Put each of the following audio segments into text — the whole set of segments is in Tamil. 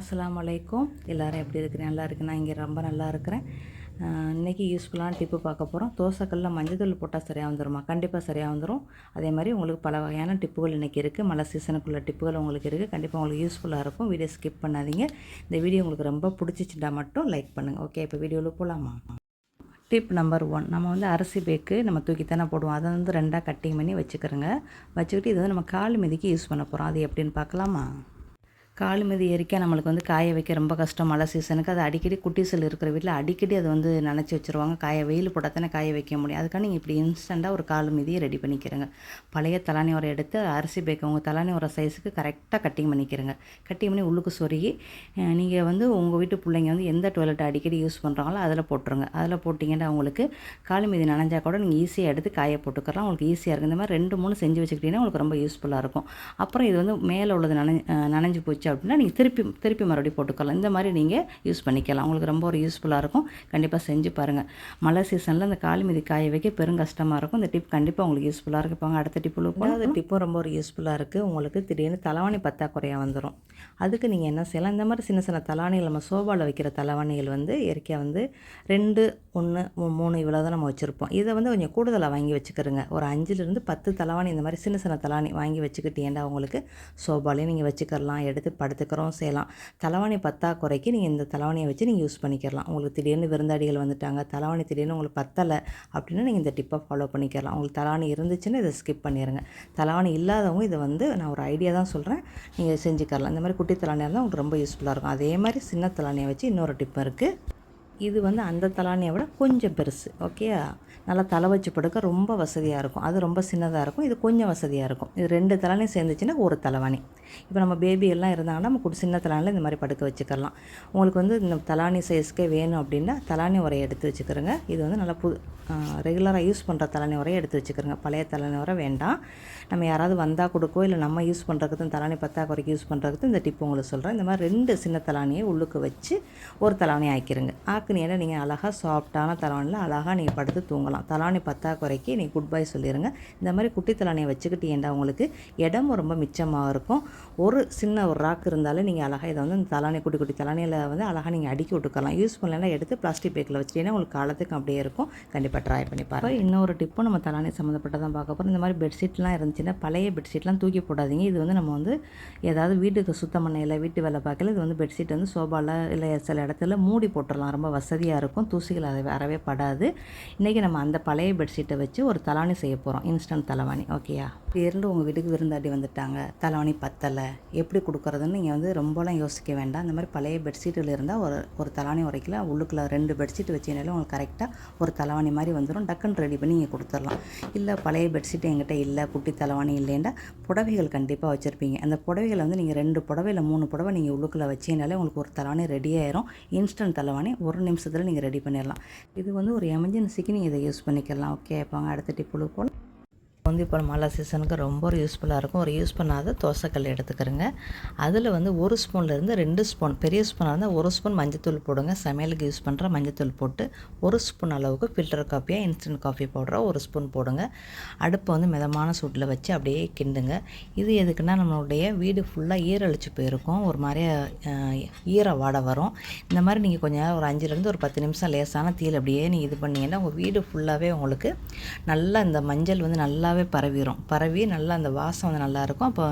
அஸ்ஸலாமு அலைக்கும். எல்லோரும் எப்படி இருக்கிறேன்? நல்லா இருக்கு. நான் இங்கே ரொம்ப நல்லா இருக்கிறேன். இன்றைக்கி யூஸ்ஃபுல்லான டிப்பு பார்க்க போகிறோம். தோசைக்கல்லில் மஞ்சள் போட்டால் சரியாக வந்துடுமா? கண்டிப்பாக சரியாக வந்துடும். அதே மாதிரி உங்களுக்கு பல வகையான டிப்புகள் இன்றைக்கி இருக்குது. மழை சீசனுக்குள்ள டிப்புகள் உங்களுக்கு இருக்குது. கண்டிப்பாக உங்களுக்கு யூஸ்ஃபுல்லாக இருக்கும். வீடியோ ஸ்கிப் பண்ணாதீங்க. இந்த வீடியோ உங்களுக்கு ரொம்ப பிடிச்சிச்சுட்டா மட்டும் லைக் பண்ணுங்கள். ஓகே, இப்போ வீடியோவில் போகலாமா? டிப் நம்பர் 1, நம்ம வந்து அரிசி பேக்கு நம்ம தூக்கித்தானே போடுவோம். அதை வந்து 2ஆக கட்டிங் பண்ணி வச்சுக்கிறோங்க. வச்சுக்கிட்டு இது வந்து நம்ம கால் மிதிக்கு யூஸ் பண்ண போகிறோம். அது எப்படின்னு பார்க்கலாமா? கால் மிதி எரிக்க நம்மளுக்கு வந்து காய வைக்க ரொம்ப கஷ்டம். மழை சீசனுக்கு அது அடிக்கடி குட்டீஸில் இருக்கிற வீட்டில் அடிக்கடி அது வந்து நினச்சி வச்சுருவாங்க. வெயில் போட்டால் தானே காய வைக்க முடியும். அதுக்காக நீங்கள் இப்படி இன்ஸ்டண்ட்டாக ஒரு கால் மிதியை ரெடி பண்ணிக்கிறங்க. பழைய தலானி உரை எடுத்து அரிசி பேக்க உங்கள் தலானி உரை சைஸுக்கு கரெக்டாக கட்டிங் பண்ணிக்கிறங்க. கட்டிங் பண்ணி உள்ளுக்கு சொருகி நீங்கள் வந்து உங்கள் வீட்டு பிள்ளைங்க வந்து எந்த டாய்லெட்டை அடிக்கடி யூஸ் பண்ணுறாங்களோ அதில் போட்டுருங்க. அதில் போட்டிங்கன்னா உங்களுக்கு கால் மிதி நனைஞ்சால் கூட நீங்கள் ஈஸியாக எடுத்து காய போட்டுக்கலாம். உங்களுக்கு ஈஸியாக இருக்கும். இந்த மாதிரி 2-3 செஞ்சு வச்சுக்கிட்டிங்கன்னா உங்களுக்கு ரொம்ப யூஸ்ஃபுல்லாக இருக்கும். அப்புறம் இது வந்து மேலே உள்ளது நனைஞ்சு போச்சு அப்படின்னா நீங்கள் திருப்பி மறுபடியும் போட்டுக்கலாம். இந்த மாதிரி நீங்கள் யூஸ் பண்ணிக்கலாம். உங்களுக்கு ரொம்ப ஒரு யூஸ்ஃபுல்லாக இருக்கும். கண்டிப்பாக செஞ்சு பாருங்கள். மழை சீசனில் இந்த கால் மிதி காய வைக்க பெரும் கஷ்டமாக இருக்கும். இந்த டிப் கண்டிப்பாக உங்களுக்கு யூஸ்ஃபுல்லாக இருக்குது. இப்போ அடுத்த டிப்பில் போனால் அந்த டிப்பும் ரொம்ப ஒரு யூஸ்ஃபுல்லாக இருக்குது. உங்களுக்கு திடீர்னு தலைவாணி பற்றாக்குறையாக வந்துடும். அதுக்கு நீங்கள் என்ன செய்யலாம்? இந்த மாதிரி சின்ன சின்ன தலைவாணிகள் நம்ம சோபாவில் வைக்கிற தலைவாணிகள் வந்து இயற்கையாக வந்து 2, 1, 3 இவ்வளோ தான் நம்ம வச்சுருப்போம். இதை வந்து கொஞ்சம் கூடுதலாக வாங்கி வச்சுக்கிறோங்க. ஒரு 5லிருந்து 10 தலைவாணி இந்த மாதிரி சின்ன சின்ன தலைவாணி வாங்கி வச்சுக்கிட்டீங்கன்னா உங்களுக்கு சோபாலையும் நீங்கள் வச்சுக்கலாம். எடுத்து படுத்துக்கிறோம் செய்யலாம். தலைவாணி பற்றாக்குறைக்கு நீங்கள் இந்த தலைவாணியை வச்சு நீங்கள் யூஸ் பண்ணிக்கலாம். உங்களுக்கு திடீர்னு விருந்தாடிகள் வந்துட்டாங்க, தலைவாணி திடீர்னு உங்களுக்கு பத்தலை அப்படின்னா நீங்கள் இந்த டிப்பை ஃபாலோ பண்ணிக்கலாம். உங்களுக்கு தலைவாணி இருந்துச்சுன்னா இதை ஸ்கிப் பண்ணிடுங்க. தலைவாணி இல்லாதவங்க இதை வந்து நான் ஒரு ஐடியா தான் சொல்கிறேன், நீங்கள் செஞ்சுக்கலாம். இந்த மாதிரி குட்டி தலைவாணியாக இருந்தால் உங்களுக்கு ரொம்ப யூஸ்ஃபுல்லாக இருக்கும். அதே மாதிரி சின்ன தலைவாணியை வச்சு இன்னொரு டிப் இருக்குது. இது வந்து அந்த தலைவாணியை விட கொஞ்சம் பெருசு. ஓகே, நல்லா தலை வச்சு படுக்க ரொம்ப வசதியாக இருக்கும். அது ரொம்ப சின்னதாக இருக்கும், இது கொஞ்சம் வசதியாக இருக்கும். இது 2 தலைவாணியும் சேர்ந்துச்சுன்னா ஒரு தலைவாணி. இப்போ நம்ம பேபி எல்லாம் இருந்தாங்கன்னா நம்ம சின்ன தலைவாணியில் இந்த மாதிரி படுக்க வச்சுக்கலாம். உங்களுக்கு வந்து இந்த தலைவாணி சைஸ்க்கே வேணும் அப்படின்னா தலைவாணி உரையை எடுத்து வச்சுக்கிறோங்க. இது வந்து நல்லா ரெகுலராக யூஸ் பண்ணுற தலைவாணி உரையை எடுத்து வச்சுக்கிறோங்க. பழைய தலைவாணி உரை வேண்டாம். நம்ம யாராவது வந்தால் கொடுக்கோ இல்லை நம்ம யூஸ் பண்ணுறதுக்கு தலைவாணி பற்றாக்குறைக்கு யூஸ் பண்ணுறதுக்கு இந்த டிப் உங்களுக்கு சொல்கிறேன். இந்த மாதிரி 2 சின்ன தலைவாணியை உள்ளுக்கு வச்சு ஒரு தலைவாணி ஆக்கிடுங்க. ஆக்குனீங்கன்னா நீங்கள் அழகாக சாஃப்டான தலைவாணியில் அழகாக நீங்கள் படுத்து தூங்கலாம். தலைவாணி பற்றாக்குறைக்கு நீங்கள் குட் பை சொல்லிடுங்க. இந்த மாதிரி குட்டி தலைவாணியை வச்சுக்கிட்டீங்கன்னா உங்களுக்கு இடம் ரொம்ப மிச்சமாக இருக்கும். ஒரு சின்ன ஒரு ராக் இருந்தாலே நீங்கள் அழகாக இதை வந்து இந்த தலைவாணி குட்டி குட்டி தலைவாணியில் வந்து அழகாக நீங்கள் அடுக்கி விட்டுக்கலாம். யூஸ் பண்ணலைன்னா எடுத்து பிளாஸ்டிக் பேக்கில் வச்சுட்டீங்கன்னா உங்களுக்கு காலத்துக்கு அப்படியே இருக்கும். கண்டிப்பாக ட்ரை பண்ணி பாருங்கள். இன்னொரு டிப்பும் நம்ம தலைவாணி சம்மந்தப்பட்டதான் பார்க்க போகிறோம். இந்த மாதிரி பெட்ஷீட்லாம் இருந்துச்சுன்னா பழைய பெட்ஷீட்லாம் தூக்கி போடாதீங்க. இது வந்து நம்ம வந்து ஏதாவது வீட்டுக்கு சுத்தம் பண்ணையில் வீட்டு வேலை பார்க்கல இது வந்து பெட்ஷீட் வந்து சோபாவில் இல்லை சில இடத்துல மூடி போட்டுடலாம். ரொம்ப வசதியாக இருக்கும். தூசிகள் அதை அறவே படாது. இன்றைக்கி நம்ம அந்த பழைய பெட்ஷீட்டை வச்சு ஒரு தலைவாணி செய்ய போகிறோம். இன்ஸ்டன்ட் தலைவாணி. ஓகேயா? திடீர்னு உங்கள் வீட்டுக்கு விருந்தாடி வந்துட்டாங்க, தலைவாணி பத்தலை, எப்படி கொடுக்குறதுன்னு நீங்கள் வந்து ரொம்பலாம் யோசிக்க வேண்டாம். இந்த மாதிரி பழைய பெட்ஷீட்டில் இருந்தால் ஒரு தலைவாணி உரைக்கலாம். உள்ளுக்குள்ள 2 பெட்ஷீட் வச்சிங்கனாலும் உங்களுக்கு கரெக்டாக ஒரு தலைவாணி மாதிரி வந்துடும். டக்குன்னு ரெடி பண்ணி நீங்கள் கொடுத்துடலாம். இல்லை பழைய பெட்ஷீட் என்கிட்ட இல்லை, குட்டி தலைவாணி இல்லைன்னா புடவைகள் கண்டிப்பாக வச்சுருப்பீங்க. அந்த புடவைகளை வந்து நீங்கள் 2 புடவை இல்லை 3 புடவை நீங்கள் உள்ளுக்குள்ளே வச்சிங்கனாலே உங்களுக்கு ஒரு தலைவாணி ரெடி ஆயிரும். இன்ஸ்டன்ட் தலைவாணி 1 நிமிஷத்தில் நீங்கள் ரெடி பண்ணிடலாம். இது வந்து ஒரு எமர்ஜென்சிக்கு நீங்கள் இதை யூஸ் பண்ணிக்கலாம். ஓகே, இப்போ அடுத்த டிப்பு போல் வந்து இப்போ மழை சீசனுக்கு ரொம்ப ஒரு யூஸ்ஃபுல்லாக இருக்கும். ஒரு யூஸ் பண்ணாத தோசைக்கல் எடுத்துக்கிறங்க. அதில் வந்து 1 ஸ்பூன்லேருந்து 2 ஸ்பூன், பெரிய ஸ்பூனாக இருந்தால் 1 ஸ்பூன் மஞ்சத்தூள் போடுங்க. சமையலுக்கு யூஸ் பண்ணுற மஞ்சத்தூள் போட்டு 1 ஸ்பூன் அளவுக்கு ஃபில்டர் காஃபியாக இன்ஸ்டன்ட் காஃபி பவுடரை 1 ஸ்பூன் போடுங்க. அடுப்பை வந்து மிதமான சூட்டில் வச்சு அப்படியே கிண்டுங்க. இது எதுக்குன்னா நம்மளுடைய வீடு ஃபுல்லாக ஈரழிச்சு போயிருக்கும். ஒரு மாதிரியா ஈர வாடை வரும். இந்த மாதிரி நீங்கள் கொஞ்சம் ஒரு 5லேருந்து ஒரு 10 நிமிஷம் லேசான தீயில் அப்படியே நீங்கள் இது பண்ணிங்கன்னா உங்கள் வீடு ஃபுல்லாகவே உங்களுக்கு நல்லா இந்த மஞ்சள் வந்து நல்லாவே பரவி நல்லா அந்த வாசம் வந்து நல்லாயிருக்கும். அப்போ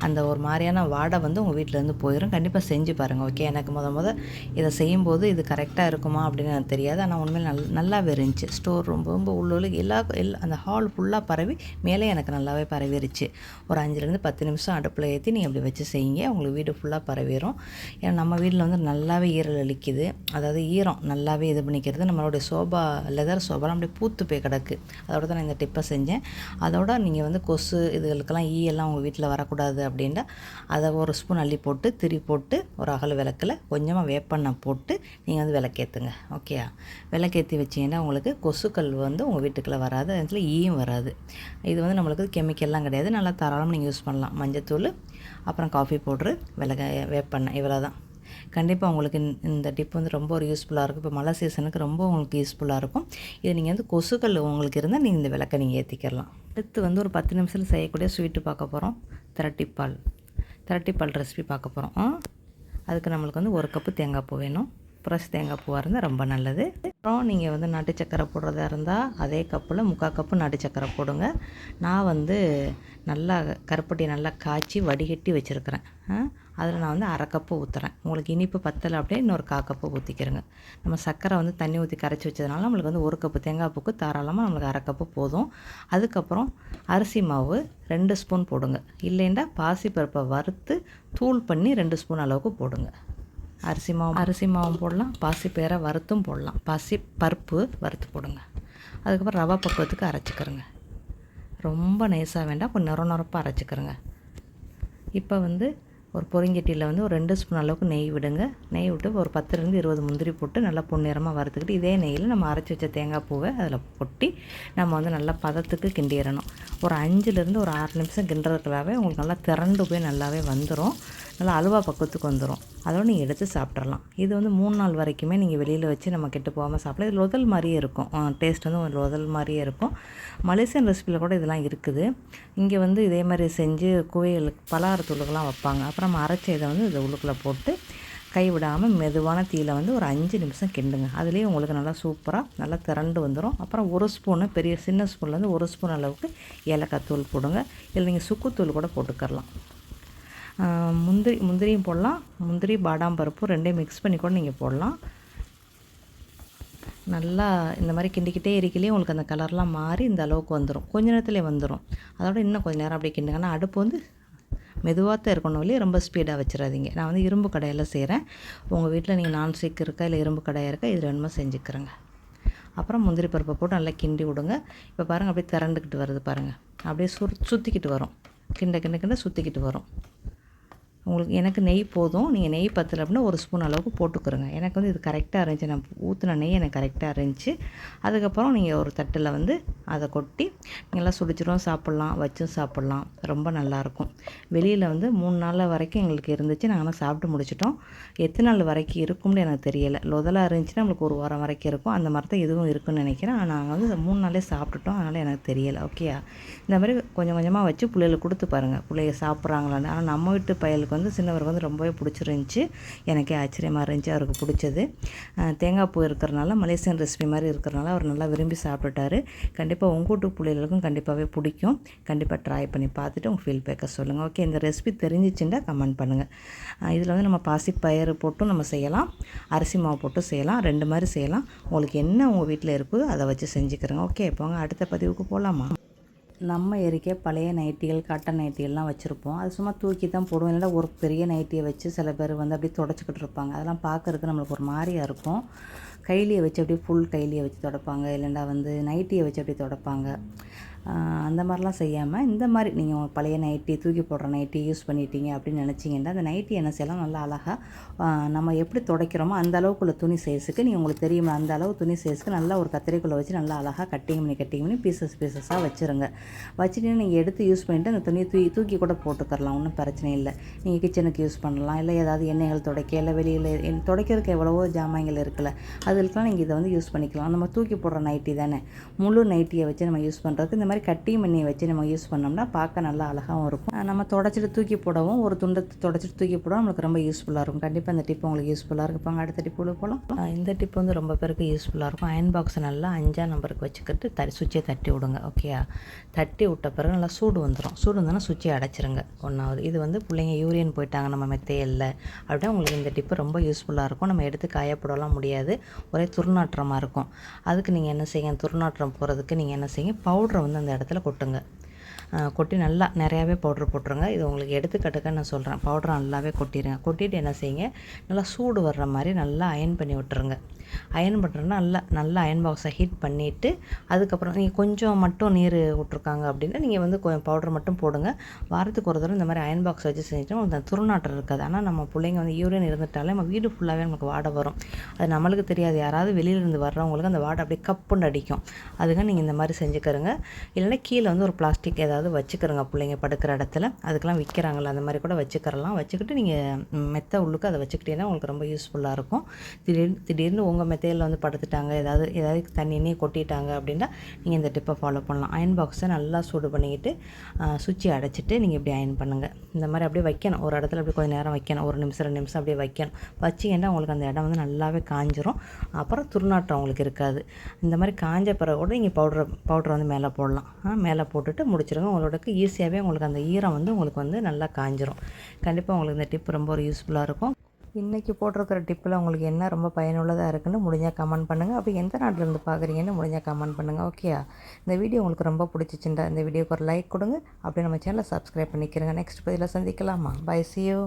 அந்த ஒரு மாதிரியான வாடை வந்து உங்கள் வீட்டிலேருந்து போயிடும். கண்டிப்பாக செஞ்சு பாருங்கள். ஓகே, எனக்கு முத இதை செய்யும்போது இது கரெக்டாக இருக்குமா அப்படின்னு எனக்கு தெரியாது. ஆனால் உண்மையில் நல்லாவே இருந்துச்சு. ஸ்டோர் ரொம்ப உள்ள எல்லா அந்த ஹால் ஃபுல்லாக பரவி மேலே எனக்கு நல்லாவே பரவிருச்சு. ஒரு 5லேருந்து 10 நிமிஷம் அடுப்பில் ஏற்றி நீங்கள் அப்படி வச்சு செய்யுங்க. உங்களுக்கு வீடு ஃபுல்லாக பரவிடும். ஏன்னா நம்ம வீட்டில் வந்து நல்லாவே ஈரல் அளிக்குது. அதாவது ஈரம் நல்லாவே இது பண்ணிக்கிறது. நம்மளுடைய சோபா லெதர் சோபாலாம் அப்படியே பூத்து போய் கிடக்கு. அதோட தான் நான் இந்த டிப்பை செஞ்சேன். அதோட நீங்கள் வந்து கொசு இதுகளுக்கெல்லாம் ஈயெல்லாம் உங்கள் வீட்டில் வரக்கூடாது அப்படின்னா அதை 1 ஸ்பூன் அள்ளி போட்டு திரி போட்டு ஒரு அகல் விளக்கில் கொஞ்சமாக வேப்பெண்ணெய் போட்டு நீங்கள் வந்து விளக்கேற்றுங்க. ஓகே, விளக்கேற்றி வச்சிங்கன்னா உங்களுக்கு கொசுக்கள் வந்து உங்கள் வீட்டுக்குள்ளே வராது. அதில் ஈயும் வராது. இது வந்து நம்மளுக்கு கெமிக்கல்லாம் கிடையாது. நல்லா தாராளமாக நீங்கள் யூஸ் பண்ணலாம். மஞ்சத்தூள், அப்புறம் காஃபி பவுட்ரு, வேப்பெண்ணெய், இவ்வளோ தான். கண்டிப்பாக உங்களுக்கு இந்த டிப் வந்து ரொம்ப ஒரு யூஸ்ஃபுல்லாக இருக்கும். இப்போ மழை சீசனுக்கு ரொம்ப உங்களுக்கு யூஸ்ஃபுல்லாக இருக்கும். இது நீங்கள் வந்து கொசுக்கள் உங்களுக்கு இருந்தால் நீங்கள் இந்த விளக்கை நீங்கள் ஏற்றிக்கலாம். அடுத்து வந்து ஒரு 10 நிமிஷத்தில் செய்யக்கூடிய ஸ்வீட்டு பார்க்க போகிறோம். திரட்டிப்பால் ரெசிபி பார்க்க போகிறோம். அதுக்கு நம்மளுக்கு வந்து 1 கப்பு தேங்காய் பூ வேணும். ஃப்ரெஷ் தேங்காய் பூவாக இருந்தால் ரொம்ப நல்லது. அப்புறம் நீங்கள் வந்து நாட்டு சக்கரை போடுறதா இருந்தால் அதே கப்பில் 3/4 கப்பு நாட்டு சக்கரை போடுங்க. நான் வந்து நல்லா கருப்பட்டியை நல்லா காய்ச்சி வடிகட்டி வச்சுருக்கிறேன். அதில் நான் வந்து 1/2 கப்பு ஊற்றுறேன். உங்களுக்கு இனிப்பு பத்தலை அப்படியே இன்னொரு 1/4 கப்பு ஊற்றிக்கிறேங்க. நம்ம சர்க்கரை வந்து தண்ணி ஊற்றி கரைச்சி வச்சதுனால நம்மளுக்கு வந்து 1 கப்பு தேங்காய் பூக்கு தாராளமாக நம்மளுக்கு 1/2 கப்பு போதும். அதுக்கப்புறம் அரிசி மாவு 2 ஸ்பூன் போடுங்க. இல்லைன்னா பாசிப்பருப்பை வறுத்து தூள் பண்ணி 2 ஸ்பூன் அளவுக்கு போடுங்க. அரிசி மாவும் போடலாம், பாசிப்பயிரை வறுத்தும் போடலாம். பருப்பு வறுத்து போடுங்க. அதுக்கப்புறம் ரவை பக்குவத்துக்கு அரைச்சிக்கிறங்க. ரொம்ப நைஸாக வேண்டாம், கொஞ்சம் நொரப்பாக அரைச்சிக்கிறங்க. இப்போ வந்து ஒரு பொரிஞ்சட்டியில் வந்து ஒரு 2 ஸ்பூன் அளவுக்கு நெய் விடுங்க. நெய் விட்டு ஒரு 10லேருந்து 20 முந்திரி போட்டு நல்லா பொன்னிறமாக வறுத்துக்கிட்டு இதே நெய்யில் நம்ம அரைச்சி வச்ச தேங்காய் பூவை அதில் கொட்டி நம்ம வந்து நல்லா பதத்துக்கு கிண்டிடணும். ஒரு 5லேருந்து ஒரு 6 நிமிஷம் கிண்டுறதுக்குள்ளாவே உங்களுக்கு நல்லா திரண்டு போய் நல்லாவே வந்துடும். நல்லா அல்வா பக்குவத்துக்கு வந்துடும். அதோடு நீங்கள் எடுத்து சாப்பிட்றலாம். இது வந்து 3 நாள் வரைக்குமே நீங்கள் வெளியில் வச்சு நம்ம கெட்டு போகாமல் சாப்பிடலாம். இது லொதல் மாதிரியே இருக்கும். டேஸ்ட் வந்து ஒரு லொதல் மாதிரியே இருக்கும். மலேசியன் ரெசிபியில் கூட இதெல்லாம் இருக்குது. இங்கே வந்து இதே மாதிரி செஞ்சு குவையல் பலகாரத்தூளுக்கெல்லாம் வைப்பாங்க. அப்புறம் நம்ம அரைச்ச இதை வந்து இதை உள்ளுக்குள்ளே போட்டு கைவிடாமல் மெதுவான தீயில் வந்து ஒரு 5 நிமிஷம் கிண்டுங்க. அதுலேயே உங்களுக்கு நல்லா சூப்பராக நல்லா திரண்டு வந்துடும். அப்புறம் 1 ஸ்பூனு சின்ன ஸ்பூன்லேருந்து 1 ஸ்பூன் அளவுக்கு ஏலக்காய் தூள் போடுங்க. இல்லை நீங்கள் சுக்குத்தூள் கூட போட்டுக்கரலாம். முந்திரியும் போடலாம். முந்திரி பாதாம் பருப்பு 2யும் மிக்ஸ் பண்ணி கூட நீங்கள் போடலாம். நல்லா இந்த மாதிரி கிண்டிக்கிட்டே இருக்கலையே உங்களுக்கு அந்த கலர்லாம் மாறி இந்த அளவுக்கு வந்துடும். கொஞ்ச நேரத்துலேயே வந்துடும். அதோட இன்னும் கொஞ்சம் நேரம் அப்படியே கிண்டுங்க. ஆனால் அடுப்பு வந்து மெதுவாக தான் இருக்கணும், இல்லையே ரொம்ப ஸ்பீடாக வச்சிடாதீங்க. நான் வந்து இரும்பு கடாயில் செய்கிறேன். உங்கள் வீட்டில் நீங்கள் நான்ஸ்டிக் இருக்கா இல்லை இரும்பு கடாய் இருக்கா, இது வேணுமா செஞ்சுக்கிறேங்க. அப்புறம் முந்திரி பருப்பை போட்டு நல்லா கிண்டி விடுங்க. இப்போ பாருங்கள் அப்படியே திரண்டுக்கிட்டு வருது பாருங்கள். அப்படியே சுற்றிக்கிட்டு வரும். கிண்ட சுற்றிக்கிட்டு வரும். உங்களுக்கு எனக்கு நெய் போதும். நீங்கள் நெய் பத்தலை அப்படின்னா 1 ஸ்பூன் அளவுக்கு போட்டுக்கிறோங்க. எனக்கு வந்து இது கரெக்டாக இருந்துச்சு. நான் ஊற்றின நெய் எனக்கு கரெக்டாக இருந்துச்சு. அதுக்கப்புறம் நீங்கள் ஒரு தட்டில் வந்து அதை கொட்டி நல்லா சுடிச்சிடும் சாப்பிட்லாம், வச்சும் சாப்பிட்லாம். ரொம்ப நல்லாயிருக்கும். வெளியில் வந்து 3 நாள் வரைக்கும் எங்களுக்கு இருந்துச்சு. நாங்கள் சாப்பிட்டு முடிச்சிட்டோம். எத்தனை நாள் வரைக்கும் இருக்கும்னு எனக்கு தெரியலை. லொதலாக இருந்துச்சுன்னா நம்மளுக்கு 1 வாரம் வரைக்கும் இருக்கும். அந்த மாதிரி தான் இதுவும் இருக்குன்னு நினைக்கிறேன். நாங்கள் வந்து 3 நாளே சாப்பிட்டுட்டோம். அதனால் எனக்கு தெரியலை. ஓகேயா, இந்த மாதிரி கொஞ்சம் கொஞ்சமாக வச்சு பிள்ளைகளுக்கு கொடுத்து பாருங்கள், பிள்ளைங்க சாப்பிட்றாங்களான்னு. ஆனால் நம்ம வீட்டு பையலுக்கு வந்து சின்னவருக்கு வந்து ரொம்பவே பிடிச்சிருந்துச்சி. எனக்கே ஆச்சரியமாக இருந்துச்சு அவருக்கு பிடிச்சது. தேங்காய் பூ இருக்கிறனால மலேசியன் ரெசிபி மாதிரி இருக்கிறனால அவர் நல்லா விரும்பி சாப்பிட்டுட்டாரு. கண்டிப்பாக உங்கள் வீட்டு பிள்ளைகளுக்கும் கண்டிப்பாகவே பிடிக்கும். கண்டிப்பாக ட்ரை பண்ணி பார்த்துட்டு உங்கள் ஃபீட்பேக்கை சொல்லுங்கள். ஓகே, இந்த ரெசிபி தெரிஞ்சிச்சுன்னா கமெண்ட் பண்ணுங்கள். இதில் வந்து நம்ம பாசிப்பயிறு போட்டும் நம்ம செய்யலாம், அரிசி மாவு போட்டும் செய்யலாம். 2 மாதிரி செய்யலாம். உங்களுக்கு என்ன உங்கள் வீட்டில் இருக்குதோ அதை வச்சு செஞ்சுக்கிறேங்க. ஓகே, போங்க அடுத்த பதிவுக்கு போகலாமா? நம்ம ஏரிக்கே பழைய நைட்டிகள், காட்டன் நைட்டிகள்லாம் வச்சுருப்போம். அது சும்மா தூக்கி தான் போடுவோம். இல்லைன்னா ஒரு பெரிய நைட்டியை வச்சு சில பேர் வந்து அப்படியே தொடச்சிக்கிட்டு இருப்பாங்க. அதெல்லாம் பார்க்குறதுக்கு நம்மளுக்கு ஒரு மாதிரியாக இருக்கும். கைலியை வச்சு அப்படியே ஃபுல் கைலியை வச்சு தொடப்பாங்க. இல்லைன்னா வந்து நைட்டியை வச்சு அப்படியே தொடப்பாங்க. அந்த மாதிரிலாம் செய்யாமல் இந்த மாதிரி நீங்கள் பழைய நைட்டி, தூக்கி போடுற நைட்டி யூஸ் பண்ணிட்டீங்க அப்படின்னு நினச்சிங்கன்னா அந்த நைட்டி என்ன செய்யலாம், நல்லா அழகாக நம்ம எப்படி துடைக்கிறோமோ அந்த அளவுக்குள்ள துணி சைஸுக்கு நீங்கள் உங்களுக்கு தெரியுமா, அந்த அளவு துணி சைஸுக்கு நல்லா ஒரு கத்திரிக்குள்ளே வச்சு நல்லா அழகாக கட்டிங் பண்ணி பீசஸாக வச்சுருங்க. வச்சுட்டு நீங்கள் எடுத்து யூஸ் பண்ணிவிட்டு அந்த துணியை தூக்கி கூட போட்டுக்கரலாம். ஒன்றும் பிரச்சனை இல்லை. நீங்கள் கிச்சனுக்கு யூஸ் பண்ணலாம். இல்லை ஏதாவது எண்ணெய்கள் துடைக்க, இல்லை வெளியில் துடைக்கிறதுக்கு எவ்வளவோ ஜாமான்கள் இருக்குல்ல, அதுக்கெலாம் நீங்கள் இதை வந்து யூஸ் பண்ணிக்கலாம். நம்ம தூக்கி போடுற நைட்டி தானே, முழு நைட்டியை வச்சு நம்ம யூஸ் பண்ணுறதுக்கு இந்த மாதிரி கட்டி மண்ணியை வச்சு நம்ம யூஸ் பண்ணோம்னா பார்க்க நல்லா அழகாகவும் இருக்கும். நம்ம தொடச்சிட்டு தூக்கி போடவும், ஒரு துண்டை தொடச்சிட்டு தூக்கி போடவும் நம்மளுக்கு ரொம்ப யூஸ்ஃபுல்லாக இருக்கும். கண்டிப்பாக இந்த டிப் உங்களுக்கு யூஸ்ஃபுல்லாக இருக்குப்பாங்க. அடுத்த டிப்பு போகலாம். இந்த டிப் வந்து ரொம்ப பேருக்கு யூஸ்ஃபுல்லாக இருக்கும். அயன் பாக்ஸை நல்லா 5ஆம் நம்பருக்கு வச்சுக்கிட்டு சுவிட்சை தட்டி விடுங்க. ஓகேயா, தட்டி விட்ட பிறகு நல்லா சூடு வந்துடும். சூடு வந்தோன்னா சுவிட்சை அடைச்சிருங்க. 1வது இது வந்து பிள்ளைங்க யூரியன் போயிட்டாங்க நம்ம மெத்தையில் அப்படின்னா உங்களுக்கு இந்த டிப்பு ரொம்ப யூஸ்ஃபுல்லாக இருக்கும். நம்ம எடுத்து காயப்படலாம் முடியாது, ஒரே துர்நாற்றமாக இருக்கும். அதுக்கு நீங்கள் என்ன செய்யுங்க, துர்நாற்றம் போகிறதுக்கு நீங்கள் என்ன செய்யுங்க, பவுடரை வந்து அந்த இடத்துல கொட்டுங்க. கொட்டி நல்லா நிறையாவே பவுட்ரு போட்டுருங்க. இது உங்களுக்கு எடுத்துக்காட்டுக்க நான் சொல்கிறேன். பவுடரை நல்லாவே கொட்டிடுங்க. கொட்டிட்டு என்ன செய்யுங்க, நல்லா சூடு வர்ற மாதிரி நல்லா அயன் பண்ணி விட்டுருங்க. அயன் பண்ணுறோன்னா நல்லா அயன் பாக்ஸை ஹீட் பண்ணிவிட்டு அதுக்கப்புறம் நீங்கள் கொஞ்சம் மட்டும் நீர் விட்ருக்காங்க அப்படின்னா நீங்கள் வந்து பவுடர் மட்டும் போடுங்க. வாரத்துக்கு ஒரு தடவை இந்த மாதிரி அயன் பாக்ஸ் வச்சு செஞ்சுட்டோம் உங்களுக்கு துர்நாற்றம் இருக்காது. ஆனால் நம்ம பிள்ளைங்க வந்து யூரியன் இருந்துட்டாலே நம்ம வீடு ஃபுல்லாகவே நமக்கு வாடை வரும். அது நம்மளுக்கு தெரியாது, யாராவது வெளியிலேருந்து வர்றவங்களுக்கு அந்த வாடை அப்படியே கப்புன்னு அடிக்கும். அதுக்காக நீங்கள் இந்த மாதிரி செஞ்சுக்கிறங்க. இல்லைன்னா கீழே வந்து ஒரு பிளாஸ்டிக் ஏதாவது வச்சுக்கிறங்க, பிள்ளைங்க படுக்கிற இடத்துல. அதுக்கெல்லாம் விற்கிறாங்களா, அந்த மாதிரி கூட வச்சுக்கிறலாம். வச்சுக்கிட்டு நீங்கள் மெத்த உள்ளுக்கு அதை வச்சுக்கிட்டீங்கன்னா உங்களுக்கு ரொம்ப யூஸ்ஃபுல்லாக இருக்கும். திடீர்னு உங்கள் மெத்தையில் வந்து படுத்துட்டாங்க, ஏதாவது தண்ணியே கொட்டிட்டாங்க அப்படின்னா நீங்கள் இந்த டிப்பை ஃபாலோ பண்ணலாம். அயன் பாக்ஸை நல்லா சூடு பண்ணிக்கிட்டு சுவிட்சை அடைச்சிட்டு நீங்கள் இப்படி அயன் பண்ணுங்கள். இந்த மாதிரி அப்படியே வைக்கணும், ஒரு இடத்துல அப்படியே கொஞ்சம் நேரம் வைக்கணும், 1 நிமிஷம் 2 நிமிஷம் அப்படியே வைக்கணும். வச்சிங்கன்னா உங்களுக்கு அந்த இடம் வந்து நல்லாவே காஞ்சிரும். அப்புறம் துர்நாற்றம் உங்களுக்கு இருக்காது. இந்த மாதிரி காஞ்ச பிறகு கூட நீங்கள் பவுடர் வந்து மேலே போடலாம். மேலே போட்டுட்டு முடிச்சிருங்க. உங்களுக்கு ஈஸியாகவே உங்களுக்கு அந்த ஈரம் வந்து உங்களுக்கு வந்து நல்லா காஞ்சிரும். கண்டிப்பாக உங்களுக்கு இந்த டிப் ரொம்ப ஒரு யூஸ்ஃபுல்லாக இருக்கும். இன்றைக்கி போட்டிருக்கிற டிப்பில் உங்களுக்கு என்ன ரொம்ப பயனுள்ளதாக இருக்குன்னு முடிஞ்சால் கமெண்ட் பண்ணுங்கள். அப்படி எந்த நாட்டிலேருந்து பார்க்குறீங்கன்னு முடிஞ்சால் கமெண்ட் பண்ணுங்கள். ஓகேயா? இந்த வீடியோ உங்களுக்கு ரொம்ப பிடிச்சிச்சுண்டா இந்த வீடியோக்கு ஒரு லைக் கொடுங்க. அப்படியே நம்ம சேனலை சப்ஸ்கிரைப் பண்ணிக்கிறேங்க. நெக்ஸ்ட் பதிவில் சந்திக்கலாமா? By, see you.